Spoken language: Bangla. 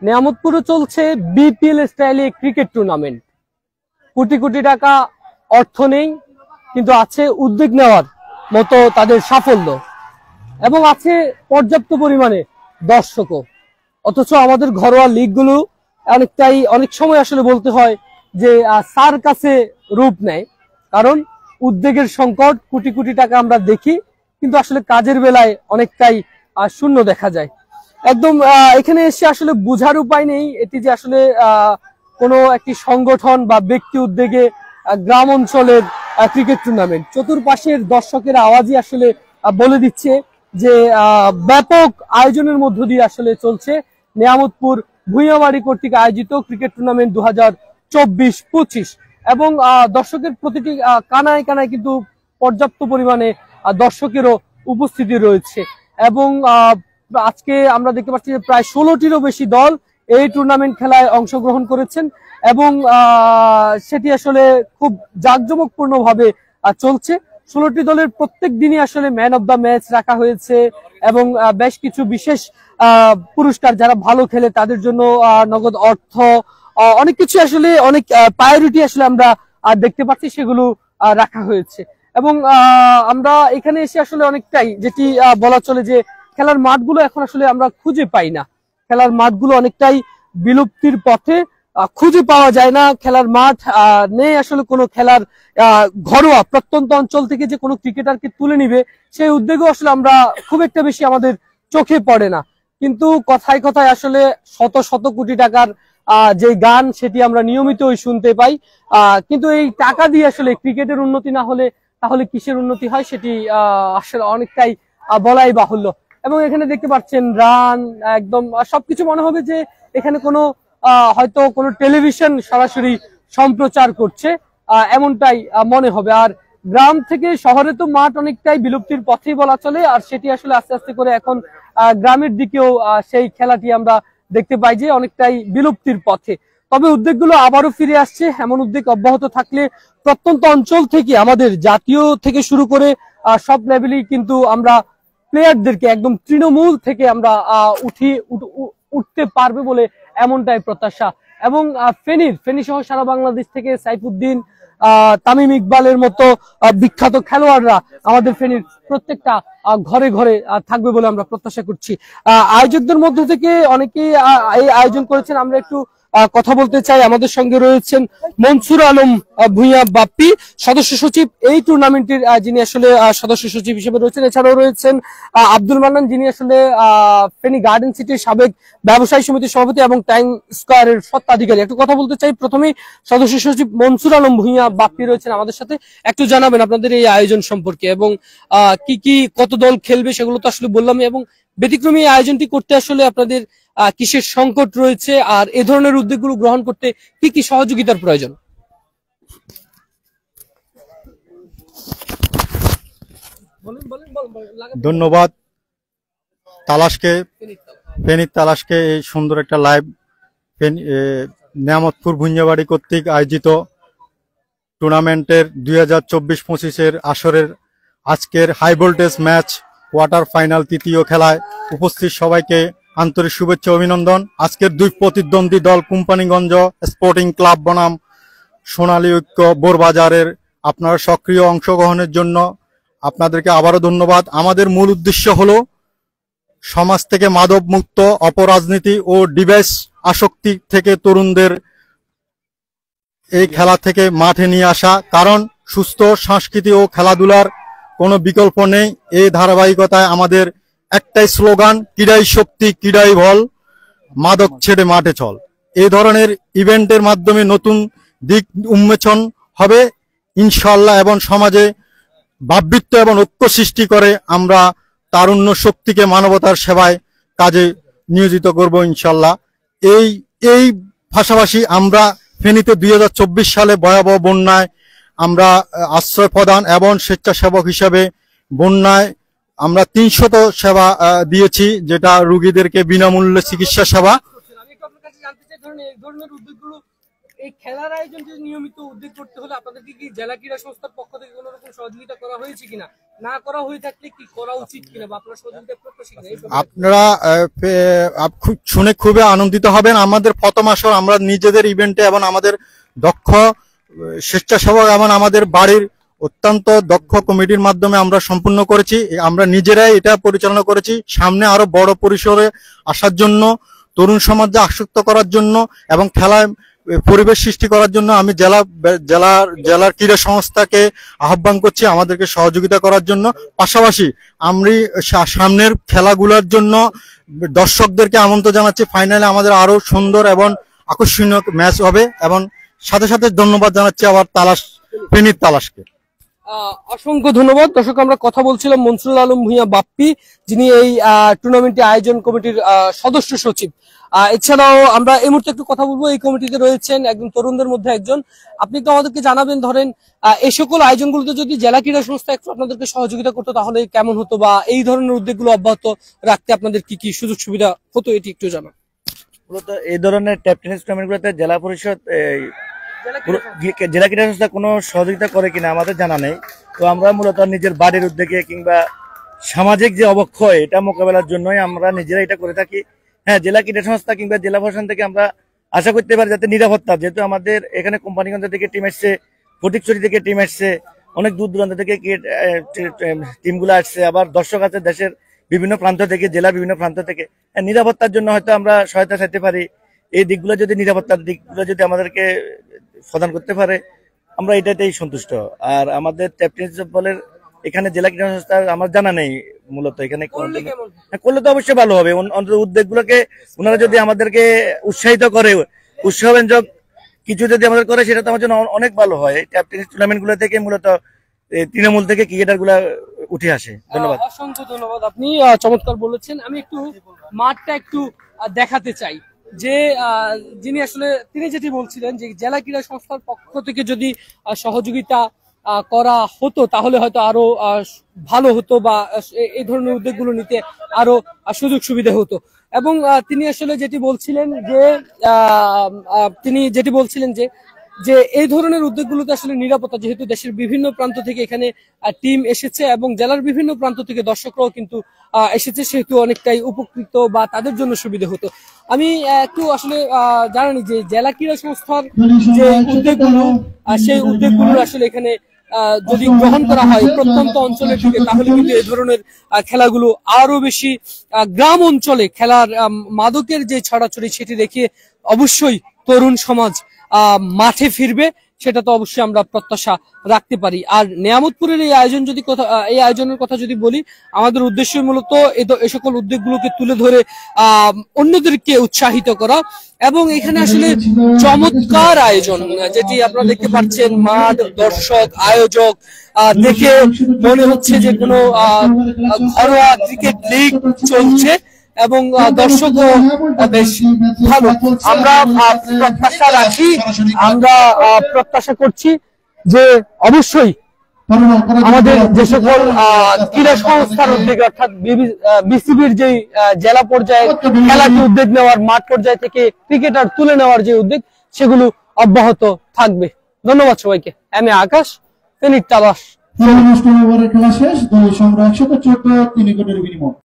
নিয়ামতপুরে চলছে বিপিএল স্টাইলে ক্রিকেট টুর্নামেন্ট। কোটি কোটি টাকা অর্থ নেই, কিন্তু আছে উদ্যোগ নেওয়ার মতো তাদের সাফল্য এবং আছে পর্যাপ্ত পরিমাণে দর্শকও। অথচ আমাদের ঘরোয়া লিগগুলো অনেক সময় আসলে বলতে হয় যে সার কাছে রূপ নেয়, কারণ উদ্যোগের সংকট। কোটি কোটি টাকা আমরা দেখি, কিন্তু আসলে কাজের বেলায় অনেকটাই শূন্য দেখা যায়। একদম এখানে এসে আসলে বোঝার উপায় নেই এটি যে আসলে কোনো একটি সংগঠন বা ব্যক্তি উদ্যোগে গ্রাম অঞ্চলের ক্রিকেট টুর্নামেন্ট। চতুর্পাশের দর্শকের আওয়াজই আসলে বলে দিচ্ছে যে ব্যাপক আয়োজনের মধ্য দিয়ে আসলে চলছে নিয়ামতপুর ভূঁইয়াবাড়ি কর্তৃক আয়োজিত ক্রিকেট টুর্নামেন্ট 2024-25 এবং দর্শকের প্রতিটি কানায় কানায় কিন্তু পর্যাপ্ত পরিমাণে দর্শকেরও উপস্থিতি রয়েছে। এবং আজকে আমরা দেখতে পাচ্ছি যে প্রায় 16টিরও বেশি দল এই টুর্নামেন্ট খেলায় অংশগ্রহণ করেছেন এবং সেটি আসলে খুব জাঁকজমকপূর্ণ ভাবে চলছে। 16টি দলের প্রত্যেক দিনই আসলে ম্যান অব দ্য ম্যাচ রাখা হয়েছে এবং বেশ কিছু বিশেষ পুরস্কার, যারা ভালো খেলে তাদের জন্য নগদ অর্থ, অনেক কিছু আসলে অনেক প্রায়োরিটি আসলে আমরা দেখতে পাচ্ছি, সেগুলো রাখা হয়েছে। এবং আমরা এখানে এসে আসলে অনেকটাই যেটি বলা চলে যে খেলার মাঠগুলো এখন আসলে আমরা খুঁজে পাই না। খেলার মাঠগুলো অনেকটাই বিলুপ্তির পথে, খুঁজে পাওয়া যায় না খেলার মাঠ নেই। আসলে কোনো খেলার ঘরোয়া প্রত্যন্ত অঞ্চল থেকে যে কোনো ক্রিকেটারকে তুলে নিবে সেই উদ্যোগও আসলে আমরা খুব একটা বেশি আমাদের চোখে পড়ে না। কিন্তু কথায় কথায় আসলে শত শত কোটি টাকার যে গান সেটি আমরা নিয়মিতই শুনতে পাই। কিন্তু এই টাকা দিয়ে আসলে ক্রিকেটের উন্নতি না হলে তাহলে কিসের উন্নতি হয় সেটি আসলে অনেকটাই বলাই বাহুল্য। এবং এখানে দেখতে পাচ্ছেন রান একদম সবকিছু মনে হবে যে এখানে কোনো হয়তো কোনো টেলিভিশন সরাসরি সম্প্রচার করছে, এমনটাই মনে হবে। আর গ্রাম থেকে শহরে তো মাঠ অনেকটাই বিলুপ্তির পথেই বলা চলে, আর সেটি আসলে আস্তে আস্তে করে এখন গ্রামের দিকেও সেই খেলাটি আমরা দেখতে পাই যে অনেকটাই বিলুপ্তির পথে। তবে উদ্যোগগুলো আবারও ফিরে আসছে। এমন উদ্যোগ অব্যাহত থাকলে প্রত্যন্ত অঞ্চল থেকে আমাদের জাতীয় থেকে শুরু করে সব লেভেলেই কিন্তু আমরা প্লেয়ারদেরকে একদম তৃণমূল থেকে আমরা উঠতে পারবে বলে এমনটাই প্রত্যাশা। এবং ফেনী সহ সারা বাংলাদেশ থেকে সাইফুদ্দিন, তামিম ইকবালের মতো বিখ্যাত খেলোয়াড়রা আমাদের ফেনীর প্রত্যেকটা ঘরে ঘরে থাকবে বলে আমরা প্রত্যাশা করছি। আয়োজকদের মধ্য থেকে অনেকেই এই আয়োজন করেছেন, আমরা একটু কথা বলতে চাই। আমাদের সঙ্গে রয়েছেন মনসুর আলম ভূঁইয়া বাপ্পি, সদস্য সচিব এই টুর্নামেন্টের, যিনি আসলে সদস্য সচিব হিসেবে রয়েছেন। এছাড়াও রয়েছেন আব্দুল মান্নান, যিনি আসলে ফেনী গার্ডেন সিটির সাবেক ব্যবসায়ী সমিতির সভাপতি এবং টাইম স্কয়ারের স্বত্বাধিকারী। একটু কথা বলতে চাই। প্রথমেই সদস্য সচিব মনসুর আলম ভূঁইয়া বাপ্পি রয়েছেন আমাদের সাথে, একটু জানাবেন আপনাদের এই আয়োজন সম্পর্কে এবং কি কত দল খেলবে সেগুলো তো আসলে বললাম, এবং ব্যতিক্রমী আয়োজনটি করতে আসলে আপনাদের কিসের সংকট রয়েছে, আর এ ধরনের উদ্যোগগুলো গ্রহণ করতে কি কি সহযোগিতার প্রয়োজন? ধন্যবাদ ফেনীর তালাশকে এই সুন্দর একটা লাইভ নিয়ামতপুর ভূঁইয়াবাড়ি কর্তৃক আয়োজিত টুর্নামেন্টের 2024-25 আসরের আজকের high voltage match quarter final তৃতীয় খেলায় উপস্থিত সবাইকে আন্তরিক শুভেচ্ছা অভিনন্দন। আজকের দুই প্রতিদ্বন্দ্বী দল কোম্পানিগঞ্জ স্পোর্টিং ক্লাব বনাম সোনালী ঐক্য বোরবাজারের আপনারা সক্রিয় অংশগ্রহণের জন্য আপনাদেরকে আবারও ধন্যবাদ। আমাদের মূল উদ্দেশ্য হলো সমাজ থেকে মাদক মুক্ত, অপরাজনীতি ও ডিভাইস আসক্তি থেকে তরুণদের এই খেলা থেকে মাঠে নিয়ে আসা, কারণ সুস্থ সংস্কৃতি ও খেলাধুলার কোনো বিকল্প নেই। এই ধারাবাহিকতায় আমাদের একটাই স্লোগান, ক্রীড়াই শক্তি, ক্রীড়াই বল, মাদক ছেড়ে মাঠে চল। এই ধরনের ইভেন্টের মাধ্যমে নতুন দিক উন্মোচন হবে ইনশাআল্লাহ, এবং সমাজে ভাবৃত্ব এবং ঐক্য সৃষ্টি করে আমরা তারুণ্য শক্তিকে মানবতার সেবায় কাজে নিয়োজিত করব ইনশাআল্লাহ। এই পাশাপাশি আমরা ফেনীতে 2024 সালে ভয়াবহ বন্যায় আমরা আশ্রয় প্রদান এবং স্বেচ্ছাসেবক হিসেবে বন্যায় আমরা 300 সেবা দিয়েছি, যেটা রোগীদেরকে বিনামূল্যে চিকিৎসা সেবা। এই খেলার আয়োজন যদি নিয়মিত উদ্যোগ করতে হলে আপনাদেরকে কি জেলা ক্রীড়া সংস্থার পক্ষ থেকে কোনো রকম সহযোগিতা করা হয়েছে কিনা, না করা হয়ে থাকলে কি করা উচিত কিনা, বা আপনারা সহযোগিতা প্রত্যাশী কিনা? আপনারা শুনে খুবই আনন্দিত হবেন। আমাদের প্রথম আসর আমরা নিজেদের ইভেন্টে এবং আমাদের দক্ষ স্বেচ্ছাসেবক এবং আমাদের বাড়ির অত্যন্ত দক্ষ কমিটির মাধ্যমে আমরা সম্পূর্ণ করেছি। আমরা নিজেরাই এটা পরিচালনা করেছি। সামনে আরো বড় পরিসরে আসার জন্য, তরুণ সমাজকে আসক্ত করার জন্য এবং খেলায় পরিবেশ সৃষ্টি করার জন্য আমি জেলার ক্রীড়া সংস্থাকে আহ্বান করছি আমাদেরকে সহযোগিতা করার জন্য। পাশাপাশি আমি সামনের খেলাগুলোর জন্য দর্শকদেরকে আমন্ত্রণ জানাচ্ছি। ফাইনালে আমাদের আরো সুন্দর এবং আকর্ষণীয় ম্যাচ হবে, এবং সাথে সাথে ধন্যবাদ জানাচ্ছি আবার ফেনীর তালাশকে। অসংখ্য ধন্যবাদ। দর্শক, আমরা কথা বলছিলাম মনসুরুল আলম ভূঁইয়া বাপ্পি, যিনি এই টুর্নামেন্টটি আয়োজন কমিটির সদস্য সচিব। এছাড়াও আমরা এই মুহূর্তে একটু কথা বলবো, এই কমিটিতে রয়েছেন একজন তরুণদের মধ্যে একজন। আপনি তো আমাদেরকে জানাবেন, ধরেন এই সকল আয়োজনগুলোতে যদি জেলা ক্রীড়া সংস্থা একটু আপনাদেরকে সহযোগিতা করতো তাহলে কেমন হতো, বা এই ধরনের উদ্যোগগুলো অব্যাহত রাখতে আপনাদের কি কি সুযোগ সুবিধা হতো, এটি একটু জানান। মূলত এই ধরনের ট্যাপ টেনিস টুর্নামেন্টগুলোতে জেলা পরিষদ জেলা ক্রীড়া সংস্থা কোনো সহযোগিতা করে কিনা আমাদের জানা নেই। তো আমরা মূলত নিজের বাড়ির উদ্যোগে কিংবা সামাজিক যে অবক্ষয় এটা মোকাবেলার জন্যই আমরা নিজেরা এটা করে থাকি। হ্যাঁ, জেলা ক্রীড়া সংস্থা কিংবা জেলা প্রশাসন থেকে আমরা আশা করতে পারি যাতে নিরাপত্তা, যেহেতু আমাদের এখানে কোম্পানিগঞ্জ থেকে টিম এসছে, ফটিকছড়ি থেকে টিম এসছে, অনেক দূর দূরান্ত থেকে টিমগুলো আসছে, আবার দর্শক আছে দেশের বিভিন্ন প্রান্ত থেকে, জেলার বিভিন্ন প্রান্ত থেকে। নিরাপত্তার জন্য হয়তো আমরা সহায়তা চাইতে পারি। এই দিকগুলো যদি, নিরাপত্তার দিকগুলো যদি আমাদেরকে প্রদান করতে পারে, আমরা এটাতেই সন্তুষ্ট। আর আমাদের ট্যাপ টেনিস বলের এখানে জেলা ক্রীড়া সংস্থা আমার জানা নেই মূলত এখানে করলে তো অবশ্যই ভালো হবে। অন্তত উদ্যোগগুলোকে ওনারা যদি আমাদেরকে উৎসাহিত করে, উৎসাহব্যঞ্জক কিছু যদি আমাদের করে, সেটা তো আমার জন্য অনেক ভালো হয়। ট্যাপ টেনিস টুর্নামেন্ট গুলো থেকে মূলত তৃণমূল থেকে ক্রিকেটার গুলা উঠে আসে। ধন্যবাদ। অসংখ্য ধন্যবাদ, আপনি চমৎকার বলেছেন। আমি একটু মাঠটা একটু দেখাতে চাই, যে যিনি আসলে তিনি যেটি বলছিলেন যে জেলা ক্রীড়া সংস্থার পক্ষ থেকে যদি সহযোগিতা করা হতো তাহলে হয়তো আরো ভালো হতো, বা এই ধরনের উদ্যোগগুলো নিতে আরো সুযোগ সুবিধা হতো। এবং তিনি আসলে যেটি বলছিলেন যে এই ধরনের উদ্যোগগুলোতে আসলে নিরাপত্তা, যেহেতু দেশের বিভিন্ন প্রান্ত থেকে এখানে টিম এসেছে এবং জেলার বিভিন্ন প্রান্ত থেকে দর্শকরাও কিন্তু এসেছে, সেহেতু অনেকটাই উপকৃত বা তাদের জন্য সুবিধা হতো। আমি একটু আসলে জানি যে জেলা ক্রীড়া সংস্থার যে উদ্যোগগুলো, সেই উদ্যোগগুলো আসলে এখানে যদি গ্রহণ করা হয় প্রত্যন্ত অঞ্চলের দিকে, তাহলে কিন্তু এই ধরনের খেলাগুলো আরো বেশি গ্রাম অঞ্চলে খেলার মাদকের যে ছড়াছড়ি, সেটি দেখে অবশ্যই তরুণ সমাজ মাঠে ফিরবে, সেটা তো অবশ্যই আমরা প্রত্যাশা রাখতে পারি। আর নিয়ামতপুরের এই আয়োজনের কথা যদি বলি, আমাদের উদ্দেশ্য মূলত এই সকল উদ্যোগগুলোকে তুলে ধরে অন্যদেরকে উৎসাহিত করা, এবং এখানে আসলে চমৎকার আয়োজন, যেটি আপনারা দেখতে পাচ্ছেন, মাঠ, দর্শক, আয়োজক, দেখে মনে হচ্ছে যে কোনো ঘরোয়া ক্রিকেট লিগ চলছে এবং দর্শকও বেশ ভালো। আমরা প্রত্যাশা করছি যে অবশ্যই আমাদের যে সকল ক্রীড়া সংস্থার উদ্যোগ, অর্থাৎ বিসিবির যে জেলা পর্যায়ে খেলাটি উদ্যোগ নেওয়ার, মাঠ পর্যায় থেকে ক্রিকেটার তুলে নেওয়ার যে উদ্যোগ, সেগুলো অব্যাহত থাকবে। ধন্যবাদ সবাইকে। আমি আকাশ, ফেনীর তালাশ। খেলা শেষ, 2 সংগ্রহ 114, 3 উইকেটের বিনিময়।